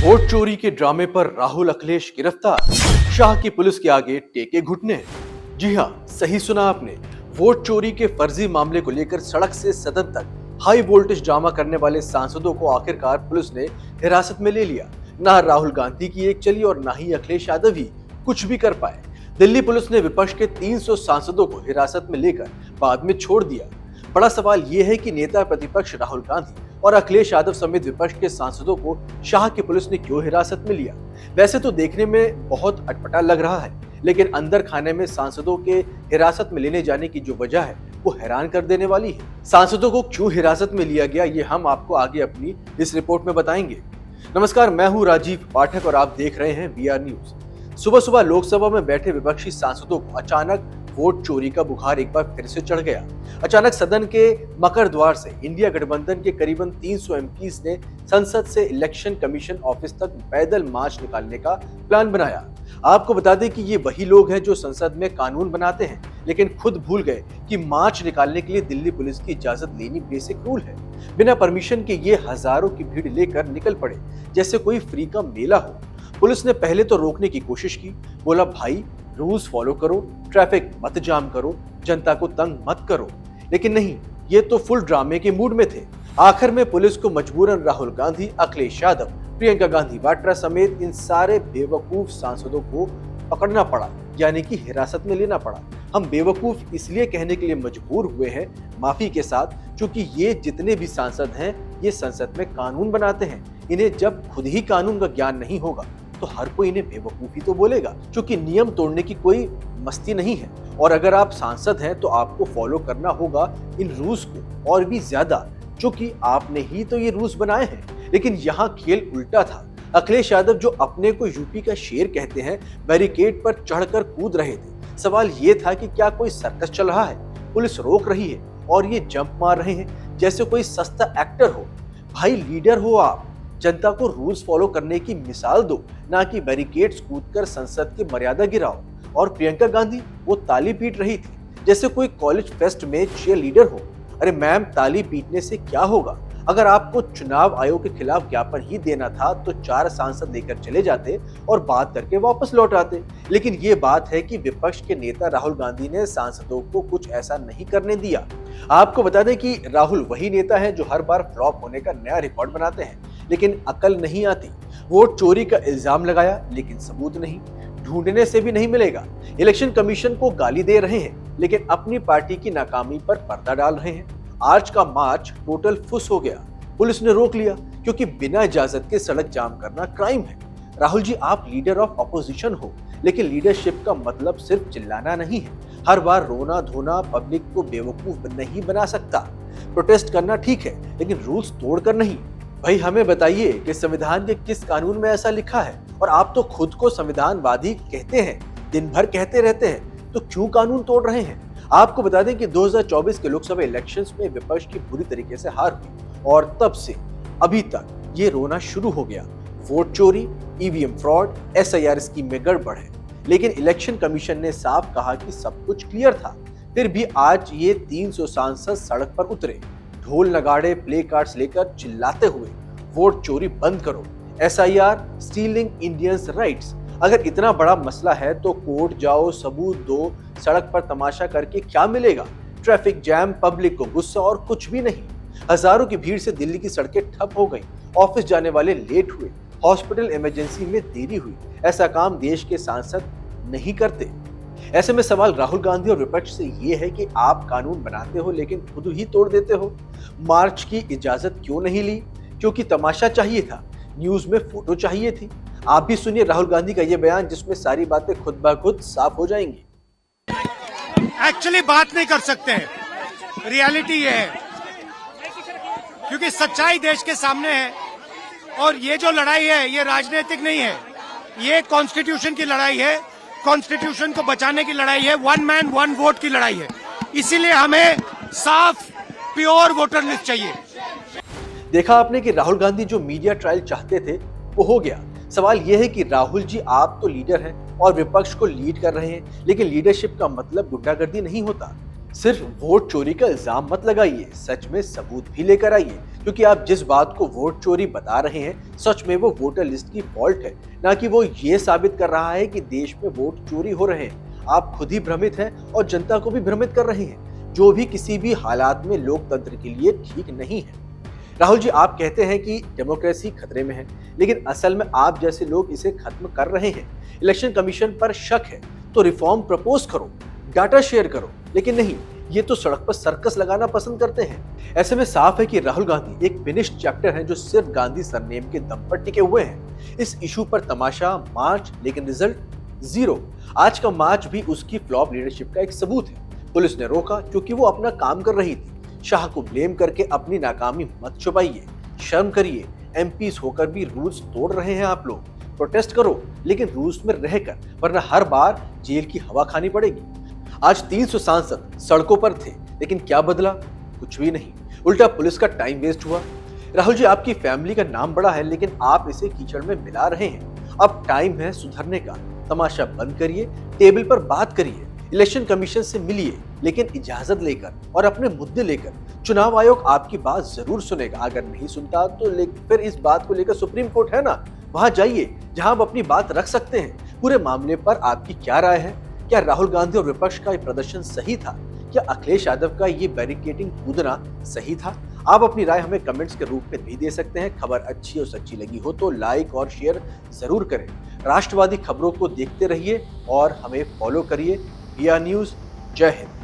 Vote चोरी के ड्रामे पर राहुल अखिलेश गिरफ्तार, शाह की पुलिस के आगे टेके घुटने। जी हाँ, सही सुना आपने। वोट चोरी के फर्जी मामले को लेकर सड़क से सदन तक हाई वोल्टेज ड्रामा करने वाले सांसदों को आखिरकार पुलिस ने हिरासत में ले लिया। ना राहुल गांधी की एक चली और ना ही अखिलेश यादव ही कुछ भी कर पाए। दिल्ली पुलिस ने विपक्ष के 300 सांसदों को हिरासत में लेकर बाद में छोड़ दिया। बड़ा सवाल यह है कि नेता प्रतिपक्ष राहुल गांधी और अखिलेश यादव समेत विपक्ष के सांसदों को शाह की पुलिस ने क्यों हिरासत में लिया। वैसे तो देखने में बहुत अटपटा लग रहा है, लेकिन अंदर खाने में सांसदों के हिरासत में लेने जाने की जो वजह है वो हैरान कर देने वाली है। सांसदों को क्यों हिरासत में लिया गया, ये हम आपको आगे अपनी इस रिपोर्ट में बताएंगे। नमस्कार, मैं हूं राजीव पाठक और आप देख रहे हैं वीआर न्यूज। सुबह सुबह लोकसभा में बैठे विपक्षी सांसदों को अचानक वोट चोरी का बुखार एक बार फिर से चढ़ गया। अचानक सदन के मकर द्वार से इंडिया गठबंधन के करीबन 300 एमपीज ने संसद से इलेक्शन कमीशन ऑफिस तक पैदल मार्च निकालने का प्लान बनाया। आपको बता दें कि ये वही लोग हैं जो संसद में कानून बनाते हैं, लेकिन खुद भूल गए कि मार्च निकालने के लिए दिल्ली पुलिस की इजाजत लेनी बेसिक रूल है। बिना परमिशन के ये हजारों की भीड़ लेकर निकल पड़े जैसे कोई फ्री का मेला हो। पुलिस ने पहले तो रोकने की कोशिश की, बोला भाई रूल्स फॉलो करो, ट्रैफिक मत जाम करो, जनता को तंग मत करो, लेकिन नहीं, ये तो फुल ड्रामे के मूड में थे। आखिर में पुलिस को मजबूरन राहुल गांधी, अखिलेश यादव, प्रियंका गांधी वाड्रा समेत इन सारे बेवकूफ सांसदों को पकड़ना पड़ा, यानी कि हिरासत में लेना पड़ा। हम बेवकूफ इसलिए कहने के लिए मजबूर हुए हैं माफी के साथ, क्योंकि ये जितने भी सांसद हैं ये संसद में कानून बनाते हैं। इन्हें जब खुद ही कानून का ज्ञान नहीं होगा तो हर कोई इन्हें बेवकूफी तो बोलेगा, क्योंकि नियम तोड़ने की कोई मस्ती नहीं है। और अगर आप सांसद हैं तो आपको फॉलो करना होगा इन रूल्स को और भी ज्यादा, क्योंकि आपने ही तो ये रूल्स बनाए हैं। लेकिन यहाँ खेल उल्टा था। अखिलेश यादव जो अपने को यूपी का शेर कहते हैं, बैरिकेड पर चढ़कर कूद रहे थे। सवाल ये था कि क्या कोई सर्कस चल रहा है, पुलिस रोक रही है और ये जंप मार रहे हैं जैसे कोई सस्ता एक्टर हो। भाई लीडर हो आप, जनता को रूल्स फॉलो करने की मिसाल दो, ना कि बैरिकेड्स कूदकर संसद की मर्यादा गिराओ। और प्रियंका गांधी वो ताली पीट रही थी जैसे कोई कॉलेज फेस्ट में चीयर लीडर हो। अरे मैम, ताली पीटने से क्या होगा? अगर आपको चुनाव आयोग के खिलाफ ज्ञापन ही देना था तो 4 सांसद लेकर चले जाते और बात करके वापस लौट आते। लेकिन ये बात है कि विपक्ष के नेता राहुल गांधी ने सांसदों को कुछ ऐसा नहीं करने दिया। आपको बता दें कि राहुल वही नेता है जो हर बार फ्लॉप होने का नया रिकॉर्ड बनाते हैं, लेकिन अकल नहीं आती। वोट चोरी का इल्जाम लगाया लेकिन सबूत नहीं, ढूंढने से भी नहीं मिलेगा। इलेक्शन कमीशन को गाली दे रहे हैं लेकिन अपनी पार्टी की नाकामी पर पर्दा डाल रहे हैं। आज का मार्च टोटल फुस हो गया। पुलिस ने रोक लिया क्योंकि बिना इजाजत के सड़क जाम करना क्राइम है। राहुल जी, आप लीडर ऑफ ऑपोजिशन हो, लेकिन लीडरशिप का मतलब सिर्फ चिल्लाना नहीं है। हर बार रोना धोना पब्लिक को बेवकूफ नहीं बना सकता। प्रोटेस्ट करना ठीक है, लेकिन रूल्स तोड़कर नहीं। भाई हमें बताइए कि संविधान के किस कानून में ऐसा लिखा है? और आप तो खुद को संविधानवादी कहते हैं, दिन भर कहते रहते हैं, तो क्यों कानून तोड़ रहे हैं? आपको बता दें कि 2024 के लोकसभा इलेक्शंस में विपक्ष की बुरी तरीके से हार हुई और तब से अभी तक ये रोना शुरू हो गया। वोट चोरी, ईवीएम फ्रॉड, एसआईआर स्कीम में गड़बड़ है। लेकिन इलेक्शन कमीशन ने साफ कहा कि सब कुछ क्लियर था। फिर भी आज ये 300 सांसद सड़क पर उतरे, ढोल नगाड़े प्ले कार्ड्स लेकर चिल्लाते हुए वोट चोरी बंद करो, एसआईआर स्टीलिंग इंडियंस राइट्स। अगर इतना बड़ा मसला है तो कोर्ट जाओ, सबूत दो, सड़क पर तमाशा करके क्या मिलेगा? ट्रैफिक जैम, पब्लिक को गुस्सा और कुछ भी नहीं। हजारों की भीड़ से दिल्ली की सड़कें ठप हो गई, ऑफिस जाने वाले लेट हुए, हॉस्पिटल इमरजेंसी में देरी हुई। ऐसा काम देश के सांसद नहीं करते। ऐसे में सवाल राहुल गांधी और विपक्ष से ये है कि आप कानून बनाते हो लेकिन खुद ही तोड़ देते हो। मार्च की इजाजत क्यों नहीं ली? क्योंकि तमाशा चाहिए था, न्यूज में फोटो चाहिए थी। आप भी सुनिए राहुल गांधी का ये बयान, जिसमें सारी बातें खुद ब खुद साफ हो जाएंगी। एक्चुअली बात नहीं कर सकते हैं, रियलिटी ये है, क्योंकि सच्चाई देश के सामने है। और ये जो लड़ाई है ये राजनीतिक नहीं है, ये कॉन्स्टिट्यूशन की लड़ाई है, कॉन्स्टिट्यूशन को बचाने की लड़ाई है, 1 मैन 1 वोट की लड़ाई है। इसीलिए हमें साफ प्योर वोटर लिस्ट चाहिए। देखा आपने कि राहुल गांधी जो मीडिया ट्रायल चाहते थे वो हो गया। सवाल यह है कि राहुल जी, आप तो लीडर हैं और विपक्ष को लीड कर रहे हैं, लेकिन लीडरशिप का मतलब गुंडागर्दी नहीं होता। सिर्फ वोट चोरी का इल्जाम मत लगाइए, सच में सबूत भी लेकर आइए, क्योंकि आप जिस बात को वोट चोरी बता रहे हैं सच में वो वोटर लिस्ट की फॉल्ट है, ना कि वो ये साबित कर रहा है कि देश में वोट चोरी हो रहे हैं। आप खुद ही भ्रमित हैं और जनता को भी भ्रमित कर रहे हैं, जो भी किसी भी हालात में लोकतंत्र के लिए ठीक नहीं है। राहुल जी, आप कहते हैं कि डेमोक्रेसी खतरे में है, लेकिन असल में आप जैसे लोग इसे खत्म कर रहे हैं। इलेक्शन कमीशन पर शक है तो रिफॉर्म प्रपोज करो, डाटा शेयर करो, लेकिन नहीं, ये तो सड़क पर सर्कस लगाना पसंद करते हैं। ऐसे में साफ है कि राहुल गांधी एक फिनिश्ड चैप्टर हैं जो सिर्फ गांधी सरनेम के दम पर टिके हुए हैं। इस इशू पर तमाशा, मार्च, लेकिन रिजल्ट जीरो। आज का मार्च भी उसकी फ्लॉप लीडरशिप का एक सबूत है। पुलिस ने रोका क्योंकि वो अपना काम कर रही थी। शाह को ब्लेम करके अपनी नाकामी मत छुपाइए, शर्म करिए। एमपीज होकर भी रूल्स तोड़ रहे हैं आप लोग। प्रोटेस्ट करो, लेकिन रूल्स में रहकर, वरना हर बार जेल की हवा खानी पड़ेगी। आज 300 सांसद सड़कों पर थे, लेकिन क्या बदला? कुछ भी नहीं, उल्टा पुलिस का टाइम वेस्ट हुआ। राहुल जी, आपकी फैमिली का नाम बड़ा है, लेकिन आप इसे कीचड़ में मिला रहे हैं। अब टाइम है सुधरने का। तमाशा बंद करिए, टेबल पर बात करिए, इलेक्शन कमीशन से मिलिए, लेकिन इजाजत लेकर और अपने मुद्दे लेकर। चुनाव आयोग आपकी बात जरूर सुनेगा। अगर नहीं सुनता तो फिर इस बात को लेकर सुप्रीम कोर्ट है ना, वहां जाइए जहां आप अपनी बात रख सकते हैं। पूरे मामले पर आपकी क्या राय है? क्या राहुल गांधी और विपक्ष का प्रदर्शन सही था? क्या अखिलेश यादव का ये बैरिकेडिंग कूदना सही था? आप अपनी राय हमें कमेंट्स के रूप में भी दे सकते हैं। खबर अच्छी और सच्ची लगी हो तो लाइक और शेयर जरूर करें। राष्ट्रवादी खबरों को देखते रहिए और हमें फॉलो करिए। BR news. जय हिंद।